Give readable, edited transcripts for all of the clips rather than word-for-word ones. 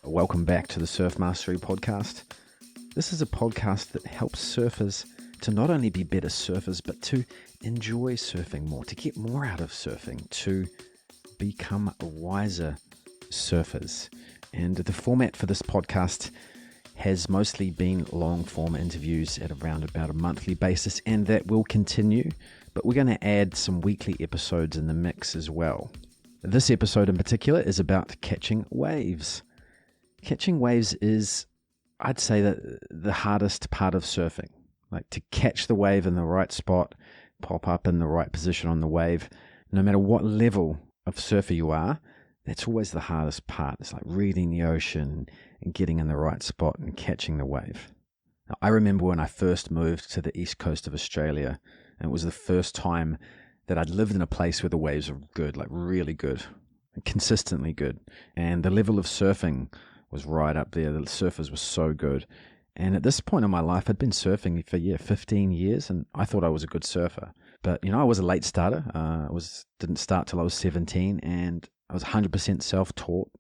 Welcome back to the Surf Mastery Podcast. This is a podcast that helps surfers to not only be better surfers, but to enjoy surfing more, to get more out of surfing, to become wiser surfers. And the format for this podcast has mostly been long-form interviews at around about a monthly basis, and that will continue, but we're going to add some weekly episodes in the mix as well. This episode in particular is about catching waves. Catching waves is, I'd say, the hardest part of surfing. Like, to catch the wave in the right spot, pop up in the right position on the wave, no matter what level of surfer you are, that's always the hardest part. It's like reading the ocean and getting in the right spot and catching the wave. Now, I remember when I first moved to the east coast of Australia, and it was the first time that I'd lived in a place where the waves were good, like really good, consistently good. And the level of surfing was right up there. The surfers were so good. And at this point in my life, I'd been surfing for 15 years, and I thought I was a good surfer. But, I was a late starter. Didn't start till I was 17, and I was 100% self-taught.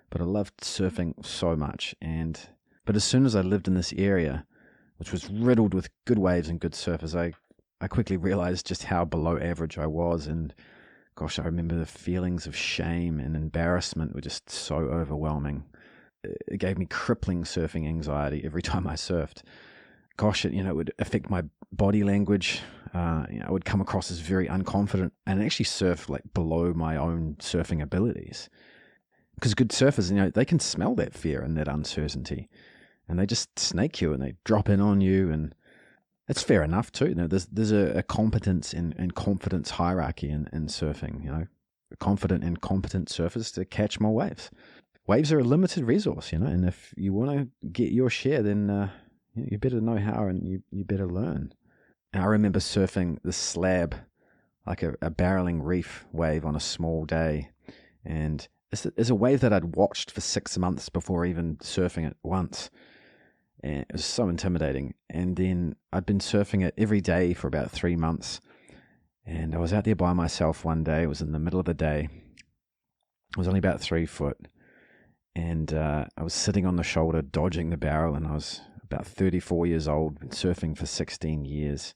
But I loved surfing so much. But as soon as I lived in this area, which was riddled with good waves and good surfers, I quickly realized just how below average I was. And gosh, I remember the feelings of shame and embarrassment were just so overwhelming. It gave me crippling surfing anxiety every time I surfed. Gosh, it would affect my body language. I would come across as very unconfident and actually surf like below my own surfing abilities. Because good surfers, they can smell that fear and that uncertainty, and they just snake you and they drop in on you, and it's fair enough too. There's a competence and confidence hierarchy in surfing. Confident and competent surfers to catch more waves. Waves are a limited resource, and if you want to get your share, then you better know how, and you better learn. And I remember surfing the slab, like a barreling reef wave on a small day, and it's a wave that I'd watched for 6 months before even surfing it once. And it was so intimidating. And then I'd been surfing it every day for about 3 months. And I was out there by myself one day. It was in the middle of the day. It was only about 3 foot. And I was sitting on the shoulder, dodging the barrel. And I was about 34 years old, been surfing for 16 years.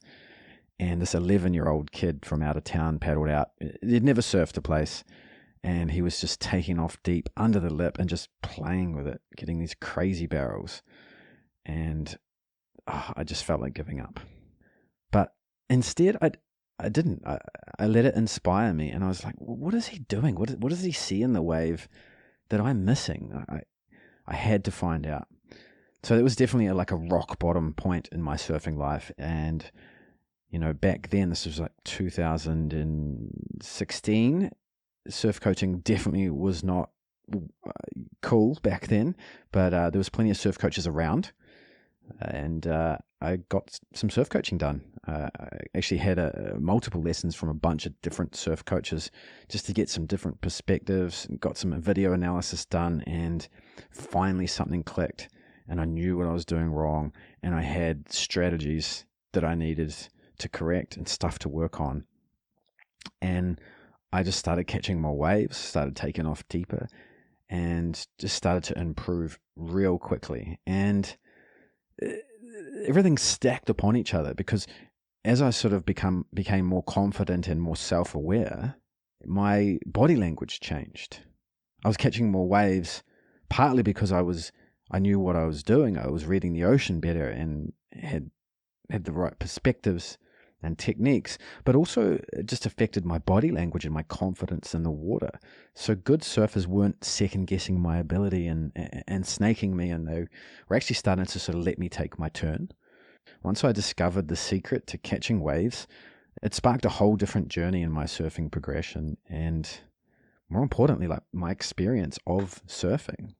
And this 11-year-old kid from out of town paddled out. He'd never surfed a place. And he was just taking off deep under the lip and just playing with it, getting these crazy barrels. And I just felt like giving up. But instead, I didn't. I let it inspire me, and I was like, well, what is he doing? What does he see in the wave that I'm missing? I had to find out. So it was definitely like a rock bottom point in my surfing life. And, back then, this was like 2016, surf coaching definitely was not cool back then, but there was plenty of surf coaches around. And I got some surf coaching done. I actually had multiple lessons from a bunch of different surf coaches just to get some different perspectives, and got some video analysis done, and finally something clicked, and I knew what I was doing wrong, and I had strategies that I needed to correct and stuff to work on. And I just started catching more waves, started taking off deeper, and just started to improve real quickly. And everything stacked upon each other, because as I sort of became more confident and more self-aware, my body language changed. I was catching more waves, partly because I knew what I was doing. I was reading the ocean better and had the right perspectives and techniques, but also it just affected my body language and my confidence in the water. So good surfers weren't second guessing my ability and snaking me, and they were actually starting to sort of let me take my turn. Once I discovered the secret to catching waves, it sparked a whole different journey in my surfing progression, and more importantly, like my experience of surfing.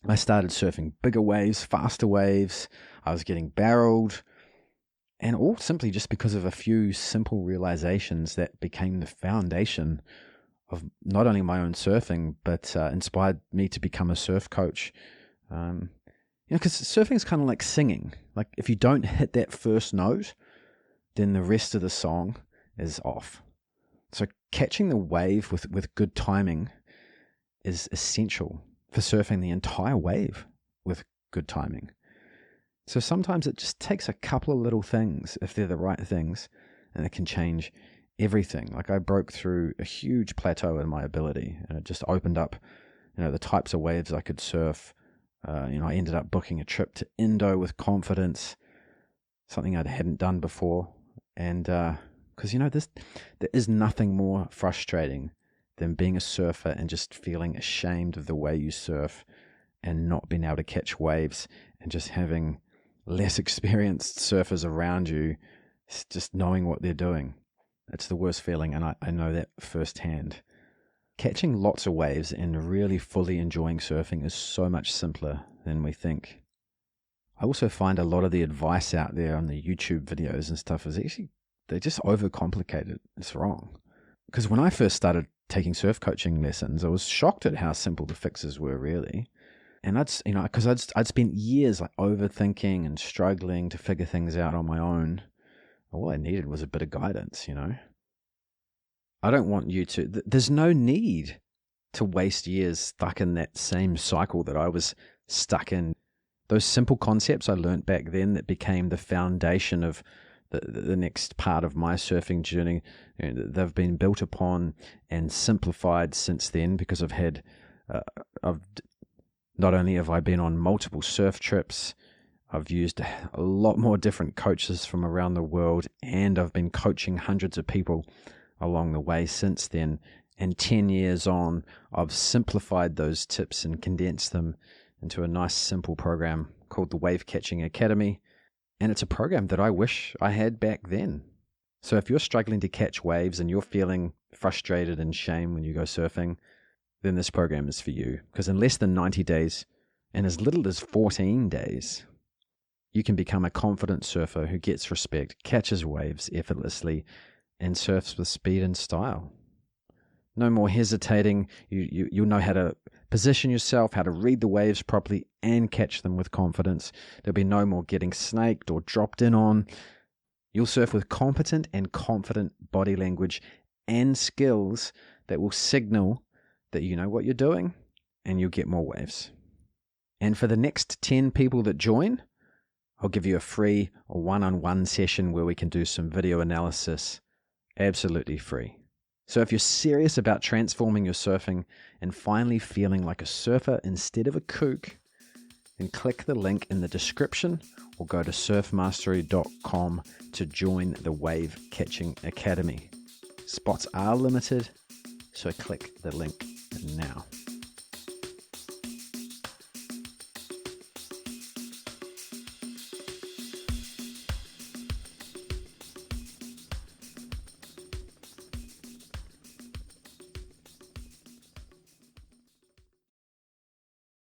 I started surfing bigger waves, faster waves. I was getting barreled. And all simply just because of a few simple realizations that became the foundation of not only my own surfing, but inspired me to become a surf coach. Because surfing is kind of like singing. Like, if you don't hit that first note, then the rest of the song is off. So catching the wave with good timing is essential for surfing the entire wave with good timing. So sometimes it just takes a couple of little things, if they're the right things, and it can change everything. Like I broke through a huge plateau in my ability, and it just opened up, the types of waves I could surf. I ended up booking a trip to Indo with confidence, something I hadn't done before. And because, there is nothing more frustrating than being a surfer and just feeling ashamed of the way you surf and not being able to catch waves and just having less experienced surfers around you just knowing what they're doing. It's the worst feeling, and I know that firsthand. Catching lots of waves and really fully enjoying surfing is so much simpler than we think. I also find a lot of the advice out there on the YouTube videos and stuff is actually, they just overcomplicate it. It's wrong. Because when I first started taking surf coaching lessons, I was shocked at how simple the fixes were, really. And I'd spent years like overthinking and struggling to figure things out on my own. All I needed was a bit of guidance, I don't want you to, there's no need to waste years stuck in that same cycle that I was stuck in. Those simple concepts I learned back then that became the foundation of the next part of my surfing journey, they've been built upon and simplified since then, because not only have I been on multiple surf trips, I've used a lot more different coaches from around the world, and I've been coaching hundreds of people along the way since then. And 10 years on, I've simplified those tips and condensed them into a nice simple program called the Wave Catching Academy. And it's a program that I wish I had back then. So if you're struggling to catch waves and you're feeling frustrated and shame when you go surfing, then this program is for you. Because in less than 90 days, and as little as 14 days, you can become a confident surfer who gets respect, catches waves effortlessly, and surfs with speed and style. No more hesitating. You'll know how to position yourself, how to read the waves properly, and catch them with confidence. There'll be no more getting snaked or dropped in on. You'll surf with competent and confident body language and skills that will signal that you know what you're doing, and you'll get more waves. And for the next 10 people that join, I'll give you a free one-on-one session where we can do some video analysis, absolutely free. So if you're serious about transforming your surfing and finally feeling like a surfer instead of a kook, then click the link in the description or go to surfmastery.com to join the Wave Catching Academy. Spots are limited, so click the link now.